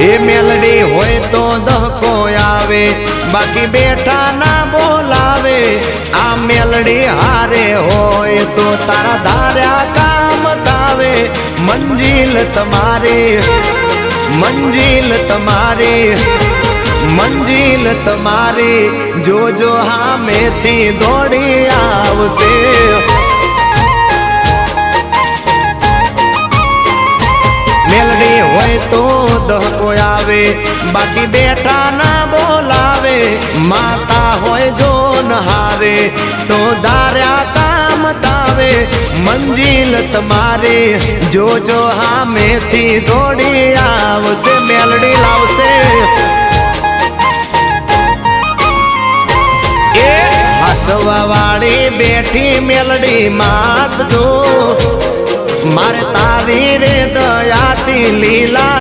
એ મેલડી હોય તો દહકો આવે, બાકી બેઠા ના બોલાવે। આ મેલડી હારે હોય તો તારા ધાર્યા કામ તાવે। મંજિલ તમારી, મંજિલ તમારી, મંજિલ તમારી, જોજો હામેથી દોડી આવશે। મેલડી હોય તો દહકો આવે, બાકી બેઠા ના બોલાવે। માતા હોય જો નહારે તો ધાર્યા કામ તાવે। મંજિલ તમારી, જોજો હામેથી દોડી આવશે। મેલડી લાવશે। એ હાચવા વાળી બેઠી મેલડી માત જો, મારે તારી રે દયાથી લીલા